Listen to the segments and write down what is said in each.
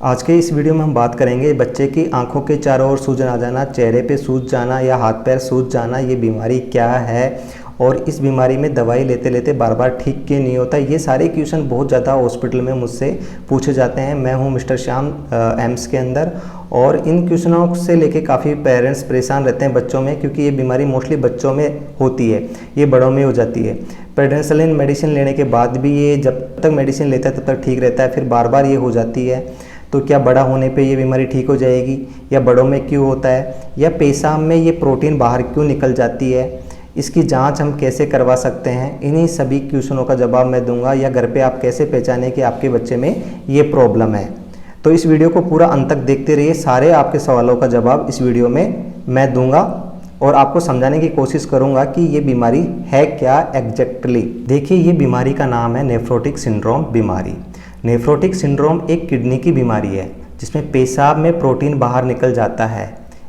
आज के इस वीडियो में हम बात करेंगे बच्चे की आंखों के चारों ओर सूजन आ जाना, चेहरे पे सूज जाना या हाथ पैर सूज जाना, ये बीमारी क्या है और इस बीमारी में दवाई लेते लेते बार बार ठीक क्यों नहीं होता। ये सारे क्वेश्चन बहुत ज़्यादा हॉस्पिटल में मुझसे पूछे जाते हैं। मैं हूँ मिस्टर श्याम एम्स के अंदर, और इन क्वेश्चनों से लेके काफ़ी पेरेंट्स परेशान रहते हैं बच्चों में, क्योंकि ये बीमारी मोस्टली बच्चों में होती है, ये बड़ों में हो जाती है। पेनिसिलिन मेडिसिन लेने के बाद भी ये जब तक मेडिसिन लेता है तब तक ठीक रहता है, फिर बार बार ये हो जाती है। तो क्या बड़ा होने पे ये बीमारी ठीक हो जाएगी, या बड़ों में क्यों होता है, या पेशाब में ये प्रोटीन बाहर क्यों निकल जाती है, इसकी जांच हम कैसे करवा सकते हैं, इन्हीं सभी क्वेश्चनों का जवाब मैं दूंगा। या घर पे आप कैसे पहचानें कि आपके बच्चे में ये प्रॉब्लम है। तो इस वीडियो को पूरा अंत तक देखते रहिए, सारे आपके सवालों का जवाब इस वीडियो में मैं दूंगा और आपको समझाने की कोशिश करूंगा कि ये बीमारी है क्या एग्जैक्टली। देखिए, ये बीमारी का नाम है नेफ्रोटिक सिंड्रोम बीमारी। नेफ्रोटिक सिंड्रोम एक किडनी की बीमारी है जिसमें पेशाब में प्रोटीन बाहर निकल जाता है।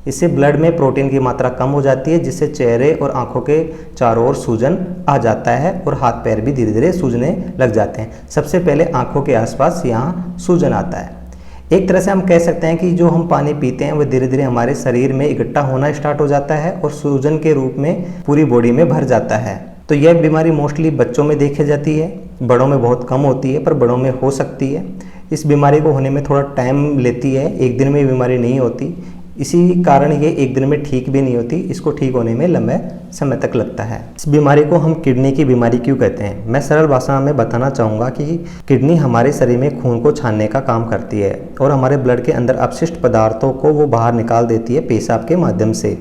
इससे ब्लड में प्रोटीन की मात्रा कम हो जाती है, जिससे चेहरे और आंखों के चारों ओर सूजन आ जाता है और हाथ पैर भी धीरे धीरे सूजने लग जाते हैं। सबसे पहले आंखों के आसपास यहाँ सूजन आता है। एक तरह से हम कह सकते हैं कि जो हम पानी पीते हैं वो धीरे धीरे हमारे शरीर में इकट्ठा होना स्टार्ट हो जाता है और सूजन के रूप में पूरी बॉडी में भर जाता है। तो यह बीमारी मोस्टली बच्चों में देखी जाती है, बड़ों में बहुत कम होती है, पर बड़ों में हो सकती है। इस बीमारी को होने में थोड़ा टाइम लेती है, एक दिन में ये बीमारी नहीं होती। इसी कारण ये एक दिन में ठीक भी नहीं होती, इसको ठीक होने में लंबे समय तक लगता है। इस बीमारी को हम किडनी की बीमारी क्यों कहते हैं, मैं सरल भाषा में बताना चाहूँगा कि किडनी हमारे शरीर में खून को छानने का काम करती है और हमारे ब्लड के अंदर अपशिष्ट पदार्थों को वो बाहर निकाल देती है पेशाब के माध्यम से।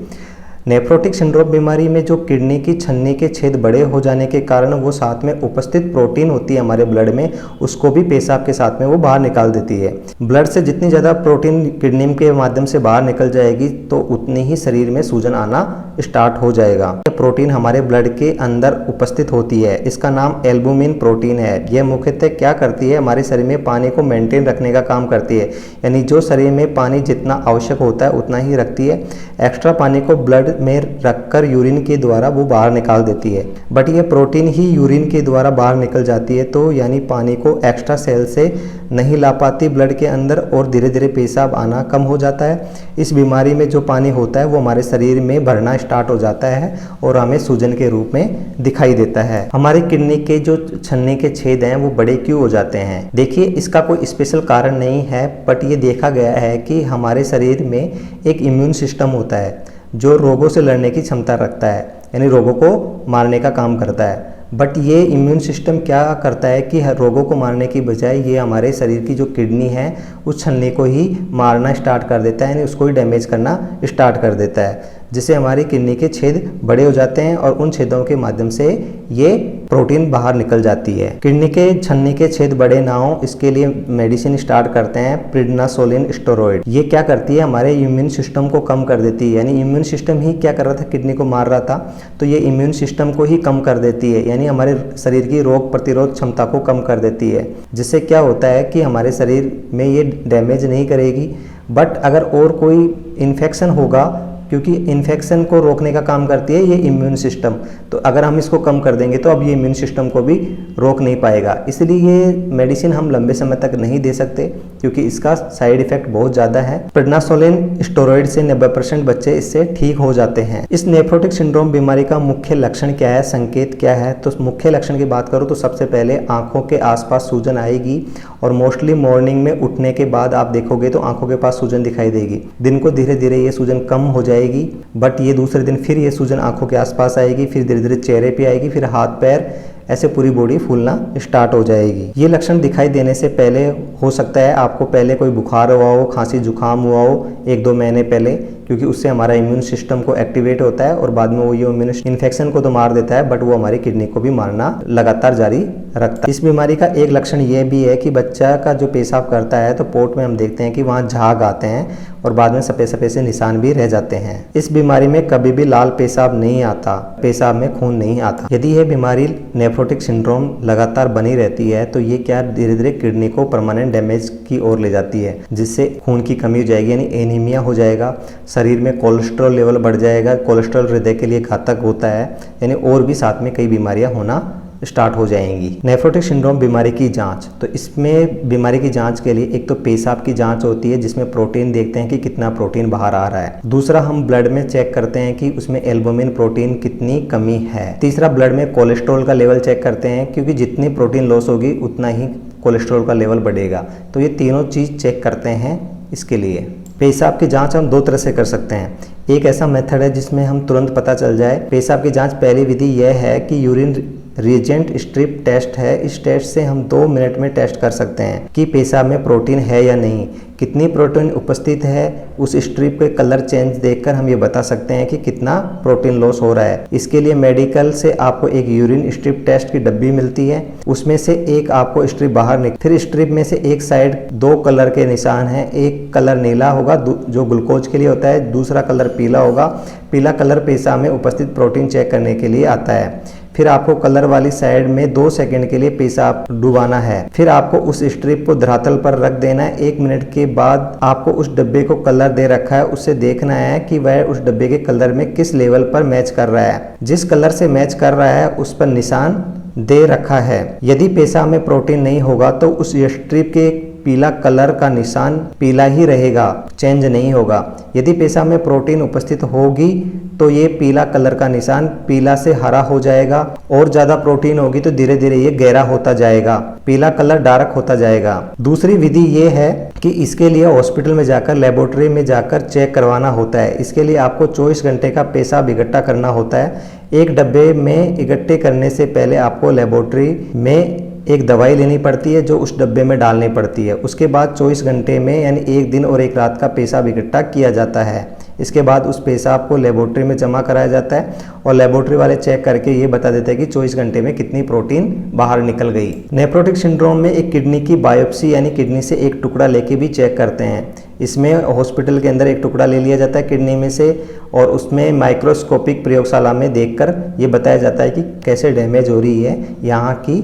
नेफ्रोटिक सिंड्रोम बीमारी में जो किडनी की छन्नी के छेद बड़े हो जाने के कारण वो साथ में उपस्थित प्रोटीन होती है हमारे ब्लड में, उसको भी पेशाब के साथ में वो बाहर निकाल देती है। ब्लड से जितनी ज़्यादा प्रोटीन किडनी के माध्यम से बाहर निकल जाएगी तो उतनी ही शरीर में सूजन आना स्टार्ट हो जाएगा। यह प्रोटीन हमारे ब्लड के अंदर उपस्थित होती है, इसका नाम एल्बुमिन प्रोटीन है। यह मुख्यतः क्या करती है, हमारे शरीर में पानी को मेंटेन रखने का काम करती है, यानी जो शरीर में पानी जितना आवश्यक होता है उतना ही रखती है। एक्स्ट्रा पानी को ब्लड में रखकर यूरिन के द्वारा वो बाहर निकाल देती है, बट ये प्रोटीन ही यूरिन के द्वारा बाहर निकल जाती है, तो यानी पानी को एक्स्ट्रा सेल से नहीं ला पाती ब्लड के अंदर और धीरे धीरे पेशाब आना कम हो जाता है। इस बीमारी में जो पानी होता है वो हमारे शरीर में भरना स्टार्ट हो जाता है और हमें सूजन के रूप में दिखाई देता है। हमारी किडनी के जो छन्नी के छेद हैं वो बड़े क्यों हो जाते हैं, देखिए इसका कोई स्पेशल कारण नहीं है, बट ये देखा गया है कि हमारे शरीर में एक इम्यून सिस्टम होता है जो रोगों से लड़ने की क्षमता रखता है, यानी रोगों को मारने का काम करता है। बट ये इम्यून सिस्टम क्या करता है कि रोगों को मारने की बजाय ये हमारे शरीर की जो किडनी है उस छन्नी को ही मारना स्टार्ट कर देता है, यानी उसको ही डैमेज करना स्टार्ट कर देता है, जिससे हमारी किडनी के छेद बड़े हो जाते हैं और उन छेदों के माध्यम से ये प्रोटीन बाहर निकल जाती है। किडनी के छन्नी के छेद बड़े ना हो इसके लिए मेडिसिन स्टार्ट करते हैं प्रिडनासोलिन स्टेरॉइड। ये क्या करती है, हमारे इम्यून सिस्टम को कम कर देती है, यानी इम्यून सिस्टम ही क्या कर रहा था, किडनी को मार रहा था, तो ये इम्यून सिस्टम को ही कम कर देती है, यानी हमारे शरीर की रोग प्रतिरोध क्षमता को कम कर देती है, जिससे क्या होता है कि हमारे शरीर में ये डैमेज नहीं करेगी। बट अगर और कोई इन्फेक्शन होगा, क्योंकि इन्फेक्शन को रोकने का काम करती है ये इम्यून सिस्टम, तो अगर हम इसको कम कर देंगे तो अब ये इम्यून सिस्टम को भी रोक नहीं पाएगा। इसलिए ये मेडिसिन हम लंबे समय तक नहीं दे सकते क्योंकि इसका साइड इफेक्ट बहुत ज़्यादा है। प्रिडनासोलिन स्टेरॉइड से 90% बच्चे इससे ठीक हो जाते हैं। इस नेफ्रोटिक सिंड्रोम बीमारी का मुख्य लक्षण क्या है, संकेत क्या है, तो मुख्य लक्षण की बात करूँ तो सबसे पहले आंखों के आसपास सूजन आएगी और मोस्टली मॉर्निंग में उठने के बाद आप देखोगे तो आंखों के पास सूजन दिखाई देगी। दिन को धीरे धीरे ये सूजन कम हो जाएगी, बट ये दूसरे दिन फिर ये सूजन आंखों के आसपास आएगी, फिर धीरे धीरे चेहरे पे आएगी, फिर हाथ पैर ऐसे पूरी बॉडी फूलना स्टार्ट हो जाएगी। ये लक्षण दिखाई देने से पहले हो सकता है आपको पहले कोई बुखार हुआ हो, खांसी जुकाम हुआ हो 1-2 महीने पहले, क्योंकि उससे हमारा इम्यून सिस्टम को एक्टिवेट होता है और बाद में वो ये इम्यून इन्फेक्शन को तो मार देता है, बट वो हमारी किडनी को भी मारना लगातार जारी रखता है। इस बीमारी का एक लक्षण ये भी है कि बच्चा का जो पेशाब करता है तो पोट में हम देखते हैं कि वहाँ झाग आते हैं और बाद में सफ़ेद सफ़ेद से निशान भी रह जाते हैं। इस बीमारी में कभी भी लाल पेशाब नहीं आता, पेशाब में खून नहीं आता। यदि यह बीमारी नेफ्रोटिक सिंड्रोम लगातार बनी रहती है तो ये क्या धीरे धीरे किडनी को परमानेंट डैमेज की ओर ले जाती है, जिससे खून की कमी हो जाएगी, यानी एनीमिया हो जाएगा, शरीर में कोलेस्ट्रॉल लेवल बढ़ जाएगा। कोलेस्ट्रॉल हृदय के लिए घातक होता है, यानी और भी साथ में कई बीमारियां होना स्टार्ट हो जाएंगी। नेफ्रोटिक सिंड्रोम बीमारी की जांच, तो इसमें बीमारी की जांच के लिए एक तो पेशाब की जांच होती है जिसमें प्रोटीन देखते हैं कि कितना प्रोटीन बाहर आ रहा है। दूसरा हम ब्लड में चेक करते हैं कि उसमें एल्बुमिन प्रोटीन कितनी कमी है। तीसरा ब्लड में कोलेस्ट्रॉल का लेवल चेक करते हैं क्योंकि जितनी प्रोटीन लॉस होगी उतना ही कोलेस्ट्रॉल का लेवल बढ़ेगा। तो ये तीनों चीज़ चेक करते हैं इसके लिए। पेशाब की जांच हम दो तरह से कर सकते हैं। एक ऐसा मेथड है जिसमें हम तुरंत पता चल जाए। पेशाब की जांच पहली विधि यह है कि यूरिन रिएजेंट स्ट्रिप टेस्ट है। इस टेस्ट से हम 2 मिनट में टेस्ट कर सकते हैं कि पेशाब में प्रोटीन है या नहीं, कितनी प्रोटीन उपस्थित है। उस स्ट्रिप के कलर चेंज देखकर हम ये बता सकते हैं कि कितना प्रोटीन लॉस हो रहा है। इसके लिए मेडिकल से आपको एक यूरिन स्ट्रिप टेस्ट की डब्बी मिलती है, उसमें से एक आपको स्ट्रिप बाहर निकल, फिर स्ट्रिप में से एक साइड 2 कलर के निशान हैं। एक कलर नीला होगा जो ग्लूकोज के लिए होता है, दूसरा कलर पीला होगा। पीला कलर पेशाब में उपस्थित प्रोटीन चेक करने के लिए आता है। फिर आपको कलर वाली साइड में 2 सेकंड के लिए पेशाब डुबाना है। फिर आपको उस स्ट्रिप को धरातल पर रख देना है। 1 मिनट के बाद आपको उस डब्बे को कलर दे रखा है, उससे देखना है कि वह उस डब्बे के कलर में किस लेवल पर मैच कर रहा है। जिस कलर से मैच कर रहा है उस पर निशान दे रखा है। यदि पेशाब में प्रोटीन नहीं होगा तो उस स्ट्रिप के पीला कलर का निशान पीला ही रहेगा, चेंज नहीं होगा। यदि पेशाब में प्रोटीन उपस्थित होगी तो ये पीला कलर का निशान पीला से हरा हो जाएगा, और ज़्यादा प्रोटीन होगी तो धीरे धीरे ये गहरा होता जाएगा, पीला कलर डार्क होता जाएगा। दूसरी विधि ये है कि इसके लिए हॉस्पिटल में जाकर, लेबोरेटरी में जाकर चेक करवाना होता है। इसके लिए आपको 24 घंटे का पेशाब इकट्ठा करना होता है। एक डब्बे में इकट्ठे करने से पहले आपको लेबोरेटरी में एक दवाई लेनी पड़ती है जो उस डब्बे में डालनी पड़ती है। उसके बाद 24 घंटे में यानी 1 दिन और 1 रात का पेशाब इकट्ठा किया जाता है। इसके बाद उस पेशाब को लेबोरेटरी में जमा कराया जाता है और लेबोरेटरी वाले चेक करके ये बता देते हैं कि 24 घंटे में कितनी प्रोटीन बाहर निकल गई। नेफ्रोटिक सिंड्रोम में एक किडनी की बायोप्सी यानी किडनी से एक टुकड़ा लेके भी चेक करते हैं। इसमें हॉस्पिटल के अंदर एक टुकड़ा ले लिया जाता है किडनी में से, और उसमें माइक्रोस्कोपिक प्रयोगशाला में देखकर ये बताया जाता है कि कैसे डैमेज हो रही है यहाँ की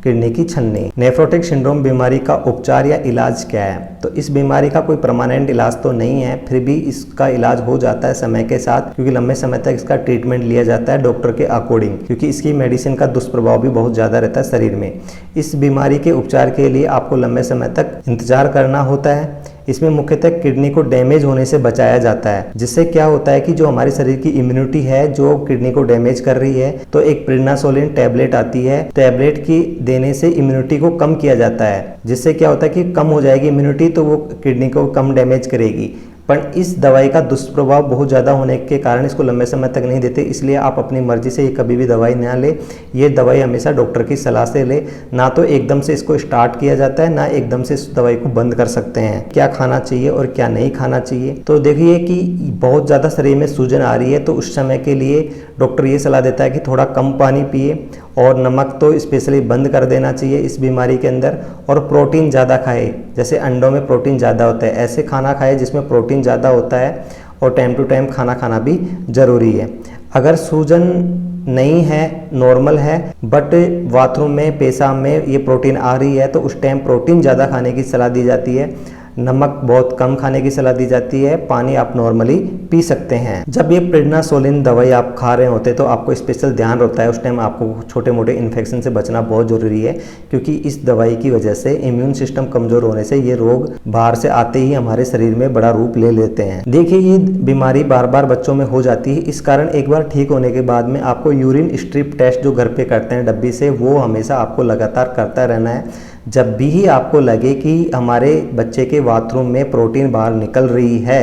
किडनी की छन्नी। नेफ्रोटिक सिंड्रोम बीमारी का उपचार या इलाज क्या है? तो इस बीमारी का कोई परमानेंट इलाज तो नहीं है, फिर भी इसका इलाज हो जाता है समय के साथ, क्योंकि लंबे समय तक इसका ट्रीटमेंट लिया जाता है डॉक्टर के अकॉर्डिंग, क्योंकि इसकी मेडिसिन का दुष्प्रभाव भी बहुत ज़्यादा रहता है शरीर में। इस बीमारी के उपचार के लिए आपको लंबे समय तक इंतजार करना होता है। इसमें मुख्यतः किडनी को डैमेज होने से बचाया जाता है, जिससे क्या होता है कि जो हमारे शरीर की इम्यूनिटी है जो किडनी को डैमेज कर रही है, तो एक प्रिडनासोलिन टैबलेट आती है, टैबलेट की देने से इम्यूनिटी को कम किया जाता है, जिससे क्या होता है कि कम हो जाएगी इम्यूनिटी, तो वो किडनी को कम डैमेज करेगी। पर इस दवाई का दुष्प्रभाव बहुत ज़्यादा होने के कारण इसको लंबे समय तक नहीं देते, इसलिए आप अपनी मर्जी से कभी भी दवाई ना ले। ये दवाई हमेशा डॉक्टर की सलाह से ले, ना तो एकदम से इसको स्टार्ट किया जाता है, ना एकदम से इस दवाई को बंद कर सकते हैं। क्या खाना चाहिए और क्या नहीं खाना चाहिए, तो देखिए कि बहुत ज़्यादा शरीर में सूजन आ रही है तो उस समय के लिए डॉक्टर ये सलाह देता है कि थोड़ा कम पानी पिए, और नमक तो स्पेशली बंद कर देना चाहिए इस बीमारी के अंदर, और प्रोटीन ज़्यादा खाए। जैसे अंडों में प्रोटीन ज़्यादा होता है, ऐसे खाना खाए जिसमें प्रोटीन ज़्यादा होता है, और टाइम टू टाइम खाना खाना भी ज़रूरी है। अगर सूजन नहीं है, नॉर्मल है, बट बाथरूम में, पेशाब में ये प्रोटीन आ रही है, तो उस टाइम प्रोटीन ज़्यादा खाने की सलाह दी जाती है। नमक बहुत कम खाने की सलाह दी जाती है। पानी आप नॉर्मली पी सकते हैं। जब ये प्रिडनासोलिन दवाई आप खा रहे होते हैं तो आपको स्पेशल ध्यान होता है, उस टाइम आपको छोटे मोटे इन्फेक्शन से बचना बहुत ज़रूरी है, क्योंकि इस दवाई की वजह से इम्यून सिस्टम कमज़ोर होने से ये रोग बाहर से आते ही हमारे शरीर में बड़ा रूप ले लेते हैं। देखिए, ये बीमारी बार बार बच्चों में हो जाती है, इस कारण एक बार ठीक होने के बाद में आपको यूरिन स्ट्रिप टेस्ट जो घर पे करते हैं डब्बी से, वो हमेशा आपको लगातार करता रहना है। जब भी आपको लगे कि हमारे बच्चे के बाथरूम में प्रोटीन बाहर निकल रही है,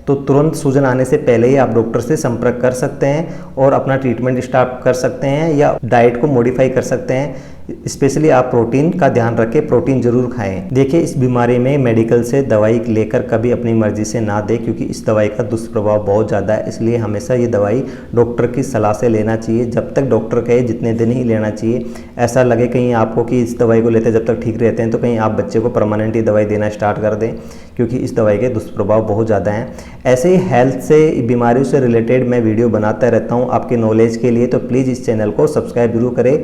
तो तुरंत सूजन आने से पहले ही आप डॉक्टर से संपर्क कर सकते हैं और अपना ट्रीटमेंट स्टार्ट कर सकते हैं, या डाइट को मॉडिफाई कर सकते हैं। स्पेशली आप प्रोटीन का ध्यान रखें, प्रोटीन जरूर खाएं। देखिए, इस बीमारी में मेडिकल से दवाई लेकर कभी अपनी मर्जी से ना दें, क्योंकि इस दवाई का दुष्प्रभाव बहुत ज़्यादा है। इसलिए हमेशा ये दवाई डॉक्टर की सलाह से लेना चाहिए। जब तक डॉक्टर कहे जितने दिन ही लेना चाहिए। ऐसा लगे कहीं आपको कि इस दवाई को लेते जब तक ठीक रहते हैं, तो कहीं आप बच्चे को परमानेंट ही दवाई देना स्टार्ट कर दें, क्योंकि इस दवाई के दुष्प्रभाव बहुत ज़्यादा हैं। ऐसे ही हेल्थ से, बीमारियों से रिलेटेड मैं वीडियो बनाता रहता हूँ आपके नॉलेज के लिए, तो प्लीज़ इस चैनल को सब्सक्राइब जरूर करें।